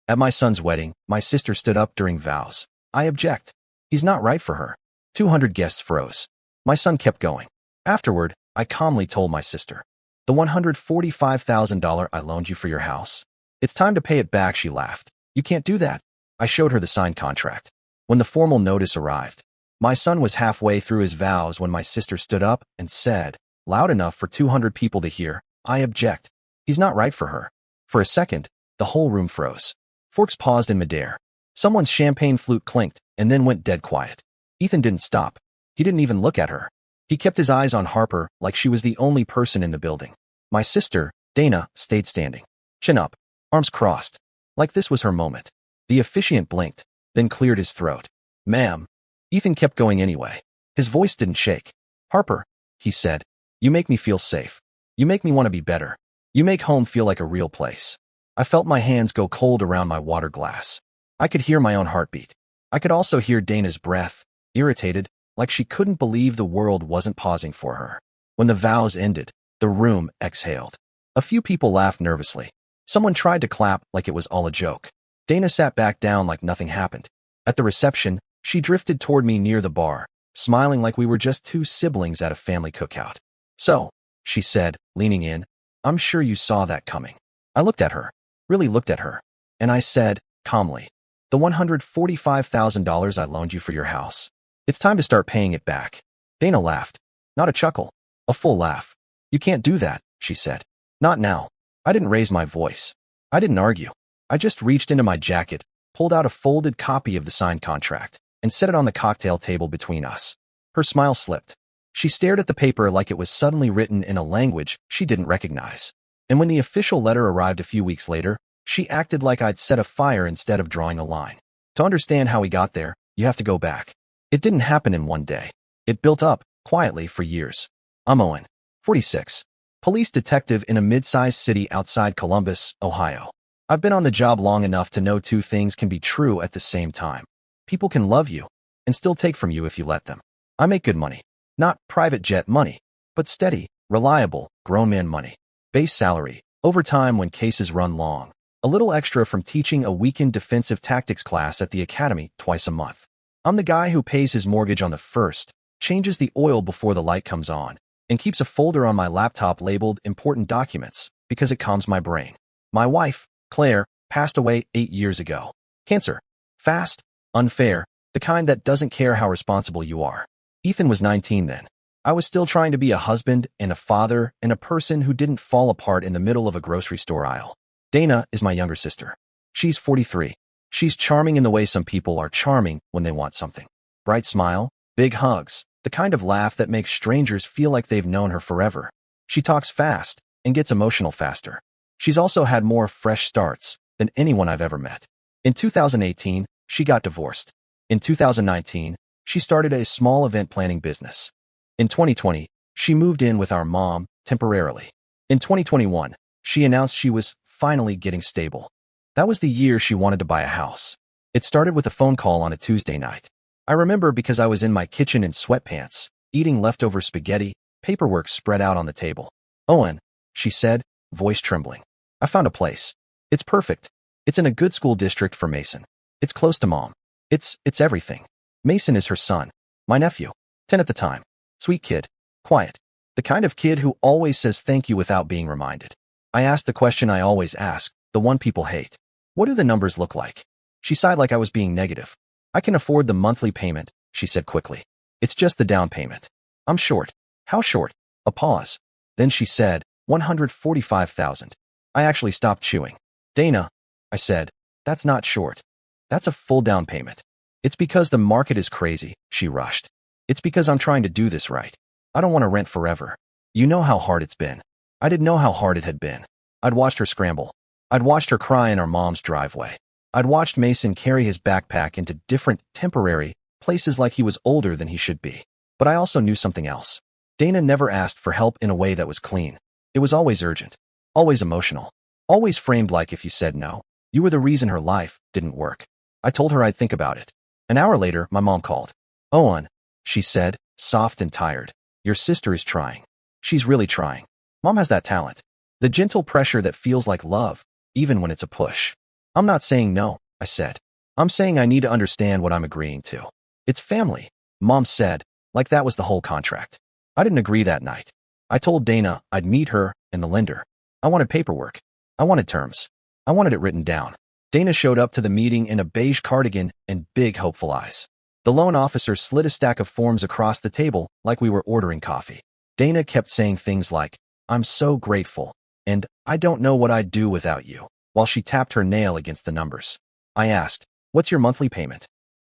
At my son's wedding, my sister stood up during vows. I object. He's not right for her. 200 guests froze. My son kept going. Afterward, I calmly told my sister, the $145,000 I loaned you for your house. It's time to pay it back, she laughed. You can't do that. I showed her the signed contract. When the formal notice arrived, my son was halfway through his vows when my sister stood up and said, loud enough for 200 people to hear, I object. He's not right for her. For a second, the whole room froze. Forks paused in midair. Someone's champagne flute clinked and then went dead quiet. Ethan didn't stop. He didn't even look at her. He kept his eyes on Harper like she was the only person in the building. My sister, Dana, stayed standing. Chin up, arms crossed, like this was her moment. The officiant blinked, then cleared his throat. Ma'am. Ethan kept going anyway. His voice didn't shake. Harper, he said, you make me feel safe. You make me want to be better. You make home feel like a real place. I felt my hands go cold around my water glass. I could hear my own heartbeat. I could also hear Dana's breath, irritated, like she couldn't believe the world wasn't pausing for her. When the vows ended, the room exhaled. A few people laughed nervously. Someone tried to clap like it was all a joke. Dana sat back down like nothing happened. At the reception, she drifted toward me near the bar, smiling like we were just two siblings at a family cookout. So, she said, leaning in, I'm sure you saw that coming. I looked at her, really looked at her, and I said, calmly, the $145,000 I loaned you for your house. It's time to start paying it back. Dana laughed. Not a chuckle, a full laugh. You can't do that, she said. Not now. I didn't raise my voice. I didn't argue. I just reached into my jacket, pulled out a folded copy of the signed contract, and set it on the cocktail table between us. Her smile slipped. She stared at the paper like it was suddenly written in a language she didn't recognize. And when the official letter arrived a few weeks later, she acted like I'd set a fire instead of drawing a line. To understand how we got there, you have to go back. It didn't happen in one day. It built up, quietly, for years. I'm Owen, 46, police detective in a mid-sized city outside Columbus, Ohio. I've been on the job long enough to know two things can be true at the same time. People can love you and still take from you if you let them. I make good money. Not private jet money, but steady, reliable, grown man money. Base salary, overtime when cases run long. A little extra from teaching a weekend defensive tactics class at the academy twice a month. I'm the guy who pays his mortgage on the first, changes the oil before the light comes on, and keeps a folder on my laptop labeled important documents because it calms my brain. My wife, Claire, passed away 8 years ago. Cancer. Fast, unfair, the kind that doesn't care how responsible you are. Ethan was 19 then. I was still trying to be a husband and a father and a person who didn't fall apart in the middle of a grocery store aisle. Dana is my younger sister. She's 43. She's charming in the way some people are charming when they want something. Bright smile, big hugs, the kind of laugh that makes strangers feel like they've known her forever. She talks fast and gets emotional faster. She's also had more fresh starts than anyone I've ever met. In 2018, she got divorced. In 2019, she started a small event planning business. In 2020, she moved in with our mom temporarily. In 2021, she announced she was finally getting stable. That was the year she wanted to buy a house. It started with a phone call on a Tuesday night. I remember because I was in my kitchen in sweatpants, eating leftover spaghetti, paperwork spread out on the table. Owen, she said, voice trembling. I found a place. It's perfect. It's in a good school district for Mason. It's close to mom. It's everything. Mason is her son. My nephew. 10 at the time. Sweet kid. Quiet. The kind of kid who always says thank you without being reminded. I asked the question I always ask, the one people hate. What do the numbers look like? She sighed like I was being negative. I can afford the monthly payment, she said quickly. It's just the down payment. I'm short. How short? A pause. Then she said, 145,000. I actually stopped chewing. Dana, I said, that's not short. That's a full down payment. It's because the market is crazy, she rushed. It's because I'm trying to do this right. I don't want to rent forever. You know how hard it's been. I didn't know how hard it had been. I'd watched her scramble. I'd watched her cry in our mom's driveway. I'd watched Mason carry his backpack into different, temporary places like he was older than he should be. But I also knew something else. Dana never asked for help in a way that was clean. It was always urgent, always emotional, always framed like if you said no, you were the reason her life didn't work. I told her I'd think about it. An hour later, my mom called. Owen, she said, soft and tired. Your sister is trying. She's really trying. Mom has that talent. The gentle pressure that feels like love, even when it's a push. I'm not saying no, I said. I'm saying I need to understand what I'm agreeing to. It's family, Mom said, like that was the whole contract. I didn't agree that night. I told Dana I'd meet her and the lender. I wanted paperwork. I wanted terms. I wanted it written down. Dana showed up to the meeting in a beige cardigan and big hopeful eyes. The loan officer slid a stack of forms across the table like we were ordering coffee. Dana kept saying things like, "I'm so grateful," and "I don't know what I'd do without you," while she tapped her nail against the numbers. I asked, "What's your monthly payment?"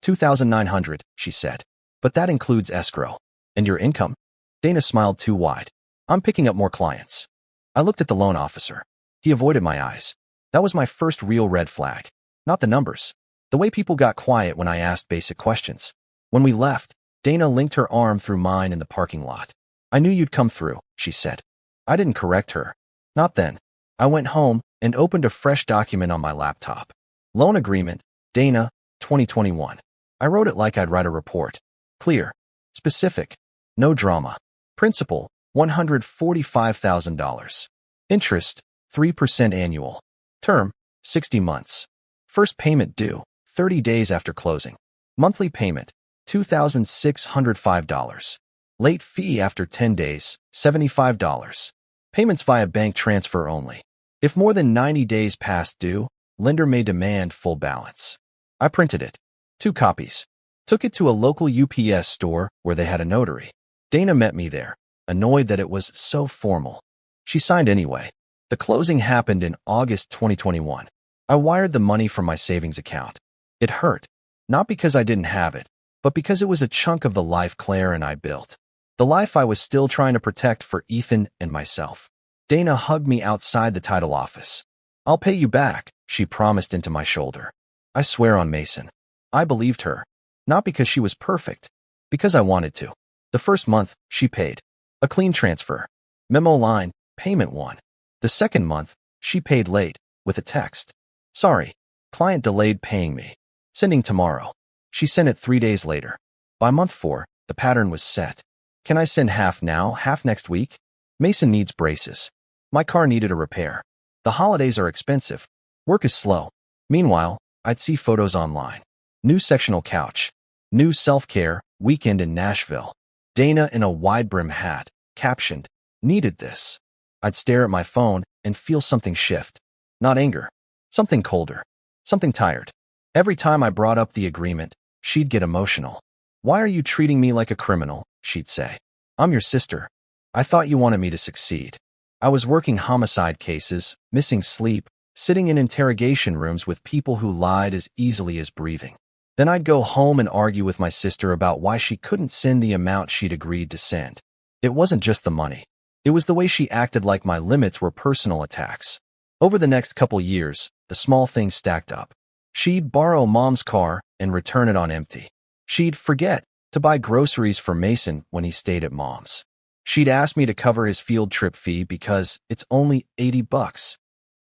$2,900, she said. "But that includes escrow. And your income?" Dana smiled too wide. "I'm picking up more clients." I looked at the loan officer. He avoided my eyes. That was my first real red flag. Not the numbers. The way people got quiet when I asked basic questions. When we left, Dana linked her arm through mine in the parking lot. "I knew you'd come through," she said. I didn't correct her. Not then. I went home and opened a fresh document on my laptop. Loan agreement, Dana, 2021. I wrote it like I'd write a report. Clear. Specific. No drama. Principal, $145,000. Interest, 3% annual. Term, 60 months. First payment due, 30 days after closing. Monthly payment, $2,605. Late fee after 10 days, $75. Payments via bank transfer only. If more than 90 days past due, lender may demand full balance. I printed it. 2 copies. Took it to a local UPS store where they had a notary. Dana met me there, annoyed that it was so formal. She signed anyway. The closing happened in August 2021. I wired the money from my savings account. It hurt, not because I didn't have it, but because it was a chunk of the life Claire and I built. The life I was still trying to protect for Ethan and myself. Dana hugged me outside the title office. "I'll pay you back," she promised into my shoulder. I swear on Mason. I believed her. Not because she was perfect, because I wanted to. The first month, she paid. A clean transfer. Memo line, payment 1. The second month, she paid late, with a text. "Sorry, client delayed paying me. Sending tomorrow." She sent it 3 days later. By month 4, the pattern was set. "Can I send half now, half next week?" Mason needs braces. My car needed a repair. The holidays are expensive. Work is slow. Meanwhile, I'd see photos online. New sectional couch. New self-care, weekend in Nashville. Dana in a wide-brim hat, captioned, "Needed this." I'd stare at my phone and feel something shift. Not anger. Something colder. Something tired. Every time I brought up the agreement, she'd get emotional. "Why are you treating me like a criminal?" she'd say. "I'm your sister. I thought you wanted me to succeed." I was working homicide cases, missing sleep, sitting in interrogation rooms with people who lied as easily as breathing. Then I'd go home and argue with my sister about why she couldn't send the amount she'd agreed to send. It wasn't just the money. It was the way she acted like my limits were personal attacks. Over the next couple years, the small things stacked up. She'd borrow Mom's car and return it on empty. She'd forget to buy groceries for Mason when he stayed at Mom's. She'd ask me to cover his field trip fee because it's only $80.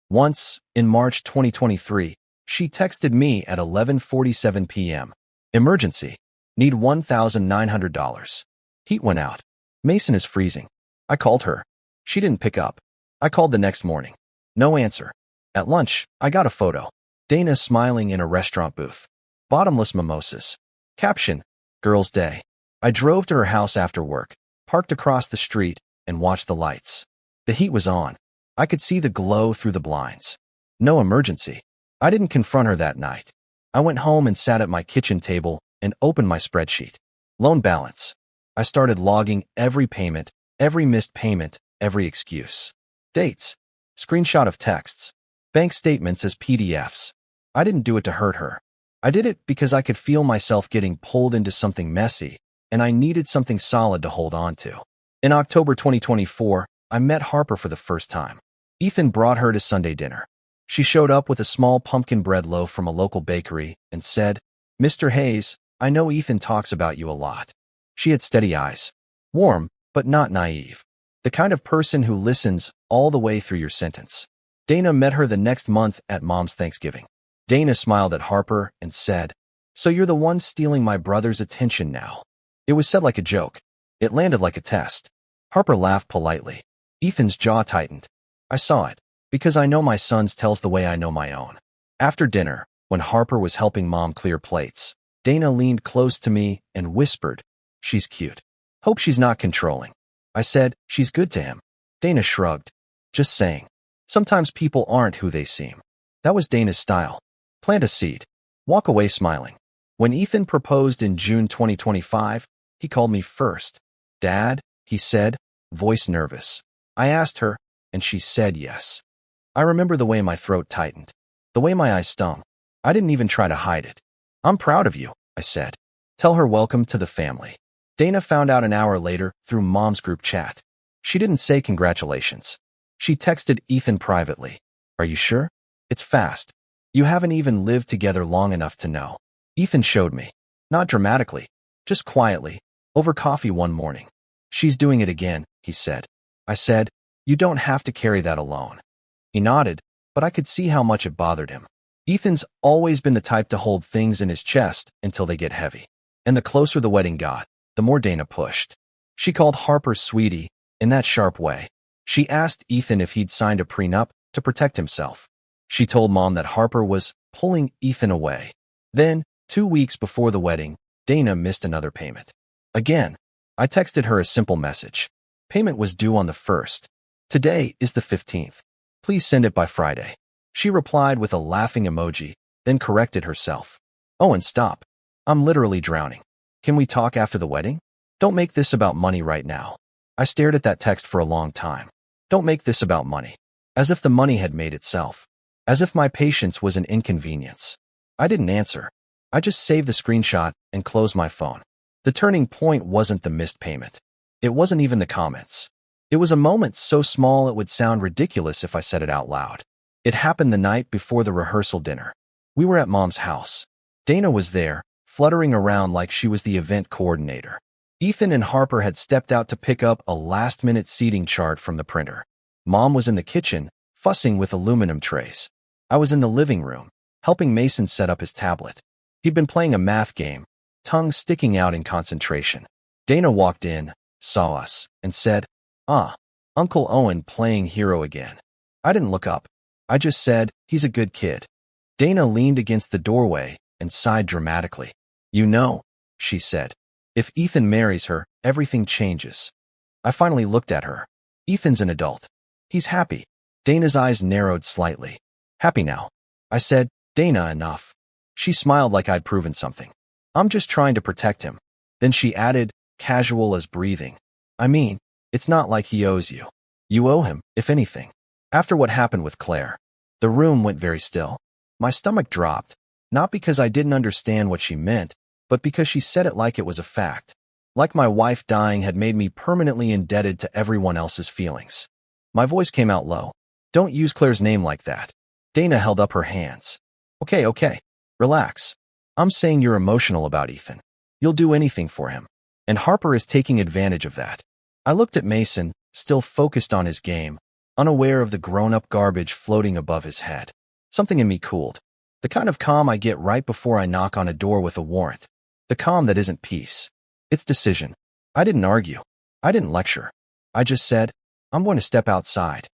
Once, in March 2023, she texted me at 11:47 p.m. "Emergency. Need $1,900. Heat went out. Mason is freezing." I called her. She didn't pick up. I called the next morning. No answer. At lunch, I got a photo. Dana smiling in a restaurant booth. Bottomless mimosas. Caption, "Girls' Day." I drove to her house after work, parked across the street, and watched the lights. The heat was on. I could see the glow through the blinds. No emergency. I didn't confront her that night. I went home and sat at my kitchen table and opened my spreadsheet. Loan balance. I started logging every payment, every missed payment, every excuse. Dates. Screenshot of texts. Bank statements as PDFs. I didn't do it to hurt her. I did it because I could feel myself getting pulled into something messy, and I needed something solid to hold on to. In October 2024, I met Harper for the first time. Ethan brought her to Sunday dinner. She showed up with a small pumpkin bread loaf from a local bakery and said, "Mr. Hayes, I know Ethan talks about you a lot." She had steady eyes. Warm, but not naive. The kind of person who listens all the way through your sentence. Dana met her the next month at Mom's Thanksgiving. Dana smiled at Harper and said, "So you're the one stealing my brother's attention now." It was said like a joke. It landed like a test. Harper laughed politely. Ethan's jaw tightened. I saw it, because I know my son's tells the way I know my own. After dinner, when Harper was helping Mom clear plates, Dana leaned close to me and whispered, "She's cute. Hope she's not controlling." I said, "She's good to him." Dana shrugged. "Just saying. Sometimes people aren't who they seem." That was Dana's style. Plant a seed. Walk away smiling. When Ethan proposed in June 2025, he called me first. "Dad," he said, voice nervous. I asked her, and she said yes. I remember the way my throat tightened, the way my eyes stung. I didn't even try to hide it. "I'm proud of you," I said. "Tell her welcome to the family." Dana found out an hour later through Mom's group chat. She didn't say congratulations. She texted Ethan privately. "Are you sure? It's fast. You haven't even lived together long enough to know." Ethan showed me. Not dramatically, just quietly, over coffee one morning. "She's doing it again," he said. I said, "You don't have to carry that alone." He nodded, but I could see how much it bothered him. Ethan's always been the type to hold things in his chest until they get heavy. And the closer the wedding got, the more Dana pushed. She called Harper sweetie in that sharp way. She asked Ethan if he'd signed a prenup to protect himself. She told Mom that Harper was pulling Ethan away. Then, 2 weeks before the wedding, Dana missed another payment. Again, I texted her a simple message. Payment was due on the 1st. "Today is the 15th. Please send it by Friday." She replied with a laughing emoji, then corrected herself. "Oh, and stop. I'm literally drowning. Can we talk after the wedding? Don't make this about money right now." I stared at that text for a long time. Don't make this about money. As if the money had made itself. As if my patience was an inconvenience. I didn't answer. I just saved the screenshot and closed my phone. The turning point wasn't the missed payment. It wasn't even the comments. It was a moment so small it would sound ridiculous if I said it out loud. It happened the night before the rehearsal dinner. We were at Mom's house. Dana was there, fluttering around like she was the event coordinator. Ethan and Harper had stepped out to pick up a last-minute seating chart from the printer. Mom was in the kitchen, fussing with aluminum trays. I was in the living room, helping Mason set up his tablet. He'd been playing a math game, tongue sticking out in concentration. Dana walked in, saw us, and said, "Ah, Uncle Owen playing hero again." I didn't look up. I just said, "He's a good kid." Dana leaned against the doorway and sighed dramatically. "You know," she said, "if Ethan marries her, everything changes." I finally looked at her. Ethan's an adult. He's happy. Dana's eyes narrowed slightly. "Happy now." I said, "Dana, enough." She smiled like I'd proven something. "I'm just trying to protect him." Then she added, casual as breathing, "I mean, it's not like he owes you. You owe him, if anything." After what happened with Claire, the room went very still. My stomach dropped, not because I didn't understand what she meant, but because she said it like it was a fact. Like my wife dying had made me permanently indebted to everyone else's feelings. My voice came out low. "Don't use Claire's name like that." Dana held up her hands. Okay. Relax. I'm saying you're emotional about Ethan. You'll do anything for him. And Harper is taking advantage of that." I looked at Mason, still focused on his game, unaware of the grown-up garbage floating above his head. Something in me cooled. The kind of calm I get right before I knock on a door with a warrant. The calm that isn't peace. It's decision. I didn't argue. I didn't lecture. I just said, "I'm going to step outside."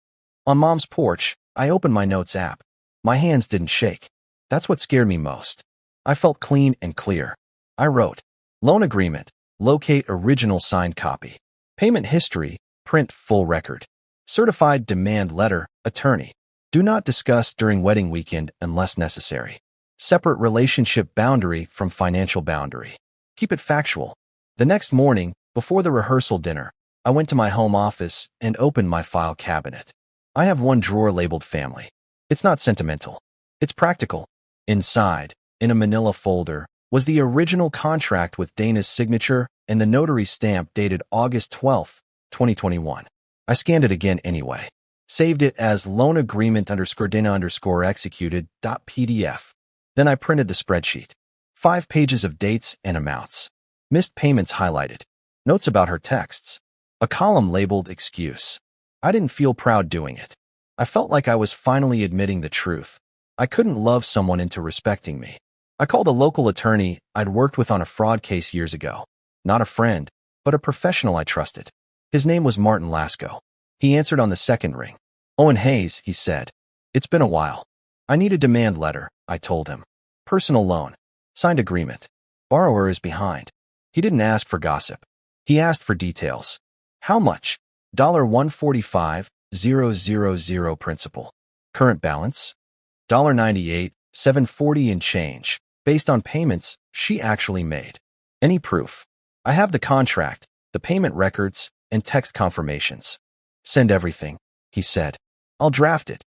On Mom's porch, I opened my notes app. My hands didn't shake. That's what scared me most. I felt clean and clear. I wrote, "Loan agreement. Locate original signed copy. Payment history. Print full record. Certified demand letter. Attorney. Do not discuss during wedding weekend unless necessary. Separate relationship boundary from financial boundary. Keep it factual." The next morning, before the rehearsal dinner, I went to my home office and opened my file cabinet. I have one drawer labeled family. It's not sentimental. It's practical. Inside, in a manila folder, was the original contract with Dana's signature and the notary stamp dated August 12, 2021. I scanned it again anyway. Saved it as loan agreement _Dana_executed.pdf. Then I printed the spreadsheet. 5 pages of dates and amounts. Missed payments highlighted. Notes about her texts. A column labeled excuse. I didn't feel proud doing it. I felt like I was finally admitting the truth. I couldn't love someone into respecting me. I called a local attorney I'd worked with on a fraud case years ago. Not a friend, but a professional I trusted. His name was Martin Lasco. He answered on the second ring. "Owen Hayes," he said. "It's been a while. I need a demand letter, I told him. Personal loan. Signed agreement. Borrower is behind. He didn't ask for gossip. He asked for details. How much? $145,000 principal. Current balance? $98, $740 and change, based on payments she actually made. Any proof? I have the contract, the payment records, and text confirmations. Send everything, he said. I'll draft it.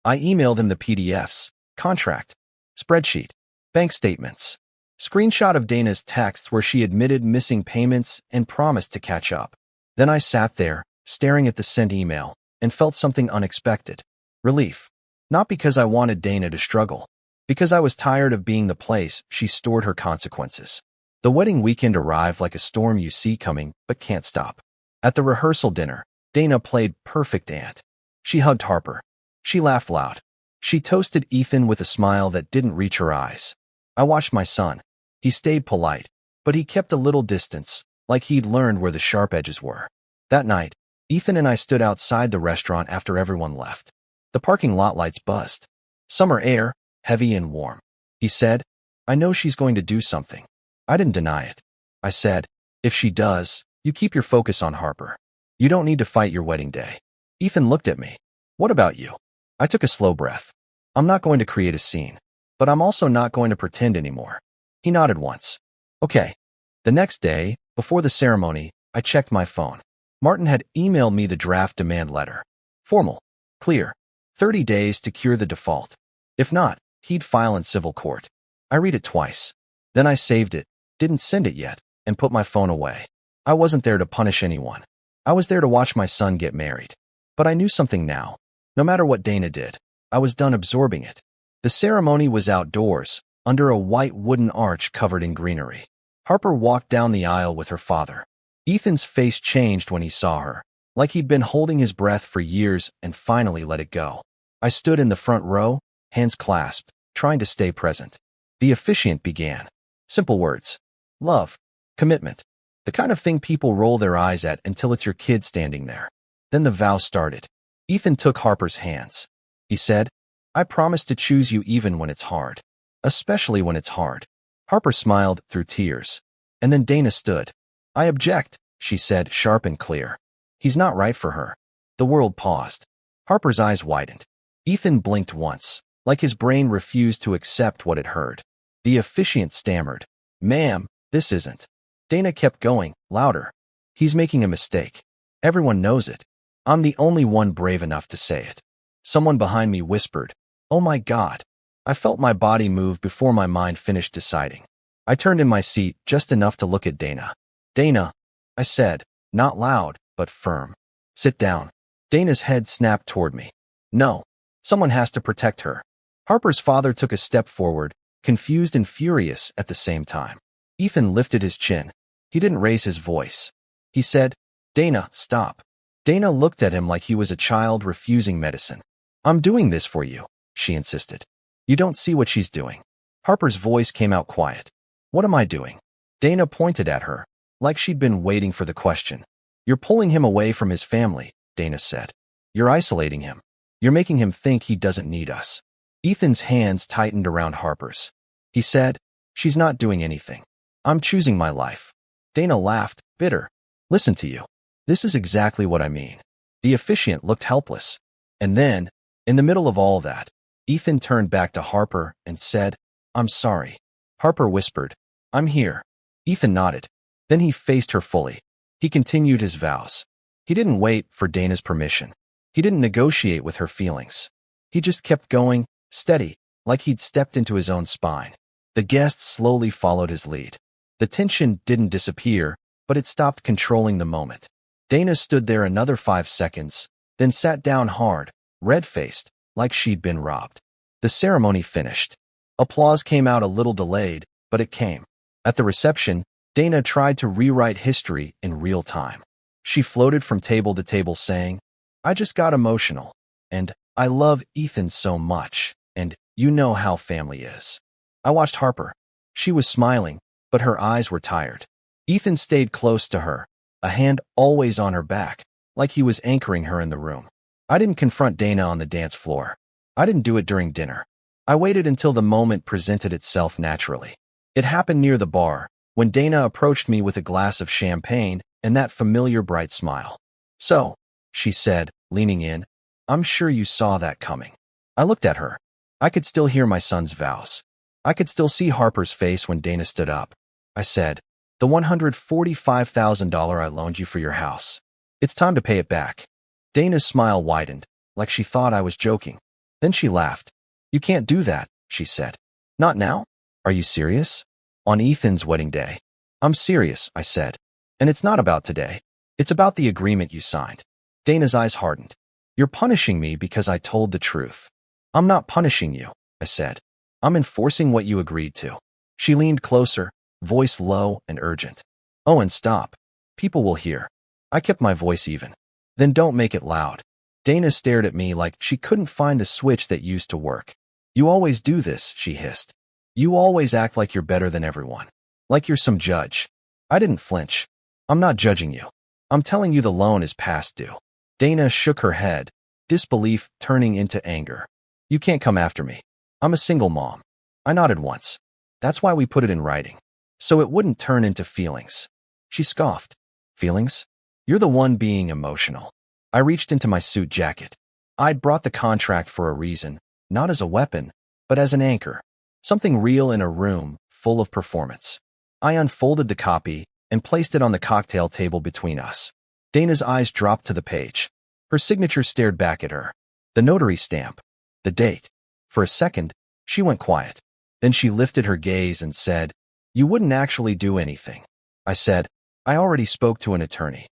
I emailed him the PDFs, contract, spreadsheet, bank statements, screenshot of Dana's texts where she admitted missing payments and promised to catch up. Then I sat there, staring at the sent email, and felt something unexpected. Relief. Not because I wanted Dana to struggle, because I was tired of being the place she stored her consequences. The wedding weekend arrived like a storm you see coming but can't stop. At the rehearsal dinner, Dana played perfect aunt. She hugged Harper. She laughed loud. She toasted Ethan with a smile that didn't reach her eyes. I watched my son. He stayed polite, but he kept a little distance, like he'd learned where the sharp edges were. That night, Ethan and I stood outside the restaurant after everyone left. The parking lot lights buzzed. Summer air, heavy and warm. He said, I know she's going to do something. I didn't deny it. I said, if she does, you keep your focus on Harper. You don't need to fight your wedding day. Ethan looked at me. What about you? I took a slow breath. I'm not going to create a scene, but I'm also not going to pretend anymore. He nodded once. Okay. The next day, before the ceremony, I checked my phone. Martin had emailed me the draft demand letter. Formal. Clear. 30 days to cure the default. If not, he'd file in civil court. I read it twice. Then I saved it, didn't send it yet, and put my phone away. I wasn't there to punish anyone. I was there to watch my son get married. But I knew something now. No matter what Dana did, I was done absorbing it. The ceremony was outdoors, under a white wooden arch covered in greenery. Harper walked down the aisle with her father. Ethan's face changed when he saw her, like he'd been holding his breath for years and finally let it go. I stood in the front row, hands clasped, trying to stay present. The officiant began. Simple words. Love. Commitment. The kind of thing people roll their eyes at until it's your kid standing there. Then the vow started. Ethan took Harper's hands. He said, I promise to choose you even when it's hard. Especially when it's hard. Harper smiled through tears. And then Dana stood. I object, she said, sharp and clear. He's not right for her. The world paused. Harper's eyes widened. Ethan blinked once, like his brain refused to accept what it heard. The officiant stammered. Ma'am, this isn't. Dana kept going, louder. He's making a mistake. Everyone knows it. I'm the only one brave enough to say it. Someone behind me whispered, oh my God. I felt my body move before my mind finished deciding. I turned in my seat just enough to look at Dana. Dana, I said, not loud, but firm. Sit down. Dana's head snapped toward me. No. Someone has to protect her. Harper's father took a step forward, confused and furious at the same time. Ethan lifted his chin. He didn't raise his voice. He said, Dana, stop. Dana looked at him like he was a child refusing medicine. I'm doing this for you, she insisted. You don't see what she's doing. Harper's voice came out quiet. What am I doing? Dana pointed at her, like she'd been waiting for the question. You're pulling him away from his family, Dana said. You're isolating him. You're making him think he doesn't need us. Ethan's hands tightened around Harper's. He said, she's not doing anything. I'm choosing my life. Dana laughed, bitter. Listen to you. This is exactly what I mean. The officiant looked helpless. And then, in the middle of all that, Ethan turned back to Harper and said, I'm sorry. Harper whispered, I'm here. Ethan nodded. Then he faced her fully. He continued his vows. He didn't wait for Dana's permission. He didn't negotiate with her feelings. He just kept going, steady, like he'd stepped into his own spine. The guests slowly followed his lead. The tension didn't disappear, but it stopped controlling the moment. Dana stood there another 5 seconds, then sat down hard, red-faced, like she'd been robbed. The ceremony finished. Applause came out a little delayed, but it came. At the reception, Dana tried to rewrite history in real time. She floated from table to table saying, I just got emotional, and I love Ethan so much, and you know how family is. I watched Harper. She was smiling, but her eyes were tired. Ethan stayed close to her, a hand always on her back, like he was anchoring her in the room. I didn't confront Dana on the dance floor. I didn't do it during dinner. I waited until the moment presented itself naturally. It happened near the bar, when Dana approached me with a glass of champagne and that familiar bright smile. "So," she said, leaning in, "I'm sure you saw that coming." I looked at her. I could still hear my son's vows. I could still see Harper's face when Dana stood up. I said, "The $145,000 I loaned you for your house. It's time to pay it back." Dana's smile widened, like she thought I was joking. Then she laughed. "You can't do that," she said. "Not now? Are you serious? On Ethan's wedding day?" "I'm serious," I said. "And it's not about today. It's about the agreement you signed." Dana's eyes hardened. "You're punishing me because I told the truth." "I'm not punishing you," I said. "I'm enforcing what you agreed to." She leaned closer, voice low and urgent. "Oh, and stop. People will hear." I kept my voice even. "Then don't make it loud." Dana stared at me like she couldn't find the switch that used to work. "You always do this," she hissed. "You always act like you're better than everyone. Like you're some judge." I didn't flinch. "I'm not judging you. I'm telling you the loan is past due." Dana shook her head, disbelief turning into anger. "You can't come after me. I'm a single mom." I nodded once. "That's why we put it in writing. So it wouldn't turn into feelings." She scoffed. "Feelings? You're the one being emotional." I reached into my suit jacket. I'd brought the contract for a reason, not as a weapon, but as an anchor. Something real in a room full of performance. I unfolded the copy and placed it on the cocktail table between us. Dana's eyes dropped to the page. Her signature stared back at her. The notary stamp. The date. For a second, she went quiet. Then she lifted her gaze and said, "You wouldn't actually do anything." I said, "I already spoke to an attorney."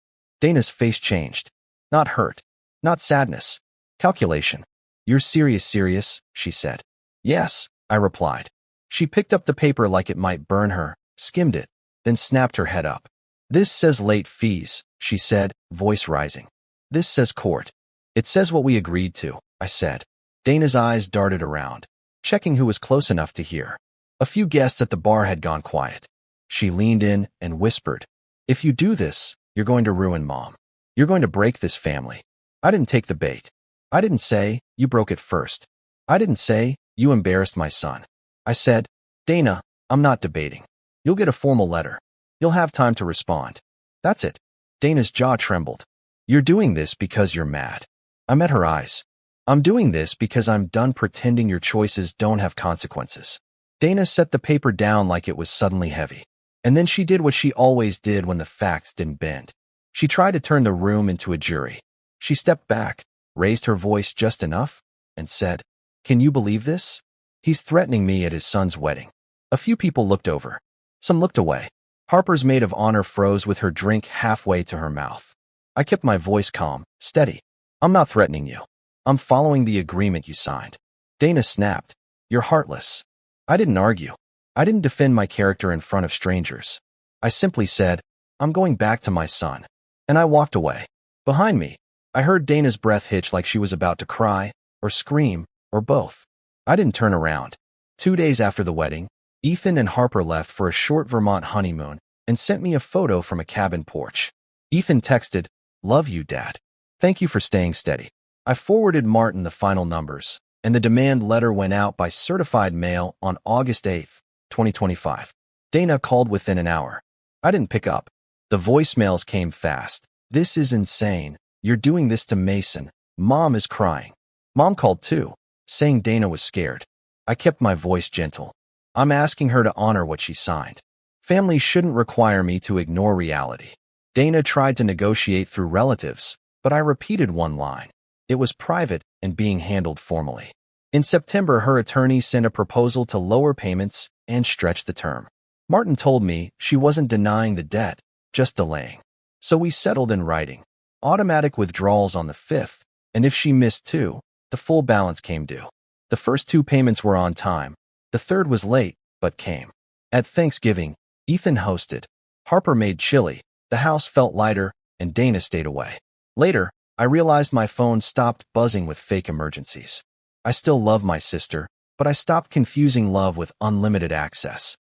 Dana's face changed. Not hurt. Not sadness. Calculation. "You're serious," she said. "Yes," I replied. She picked up the paper like it might burn her, skimmed it, then snapped her head up. "This says late fees," she said, voice rising. "This says court." "It says what we agreed to," I said. Dana's eyes darted around, checking who was close enough to hear. A few guests at the bar had gone quiet. She leaned in and whispered, "If you do this, you're going to ruin Mom. You're going to break this family." I didn't take the bait. I didn't say, "You broke it first." I didn't say, "You embarrassed my son." I said, "Dana, I'm not debating. You'll get a formal letter. You'll have time to respond. That's it." Dana's jaw trembled. "You're doing this because you're mad." I met her eyes. "I'm doing this because I'm done pretending your choices don't have consequences." Dana set the paper down like it was suddenly heavy. And then she did what she always did when the facts didn't bend. She tried to turn the room into a jury. She stepped back, raised her voice just enough, and said, "Can you believe this? He's threatening me at his son's wedding." A few people looked over. Some looked away. Harper's maid of honor froze with her drink halfway to her mouth. I kept my voice calm, steady. "I'm not threatening you. I'm following the agreement you signed." Dana snapped, "You're heartless." I didn't argue. I didn't defend my character in front of strangers. I simply said, "I'm going back to my son." And I walked away. Behind me, I heard Dana's breath hitch like she was about to cry, or scream, or both. I didn't turn around. 2 days after the wedding, Ethan and Harper left for a short Vermont honeymoon and sent me a photo from a cabin porch. Ethan texted, "Love you, Dad. Thank you for staying steady." I forwarded Martin the final numbers, and the demand letter went out by certified mail on August 8th, 2025. Dana called within an hour. I didn't pick up. The voicemails came fast. "This is insane. You're doing this to Mason. Mom is crying." Mom called too, saying Dana was scared. I kept my voice gentle. "I'm asking her to honor what she signed. Family shouldn't require me to ignore reality." Dana tried to negotiate through relatives, but I repeated one line. It was private and being handled formally. In September, her attorney sent a proposal to lower payments and stretch the term. Martin told me she wasn't denying the debt, just delaying. So we settled in writing. Automatic withdrawals on the 5th, and if she missed 2, the full balance came due. The first 2 payments were on time. The third was late, but came. At Thanksgiving, Ethan hosted. Harper made chili. The house felt lighter, and Dana stayed away. Later, I realized my phone stopped buzzing with fake emergencies. I still love my sister, but I stopped confusing love with unlimited access.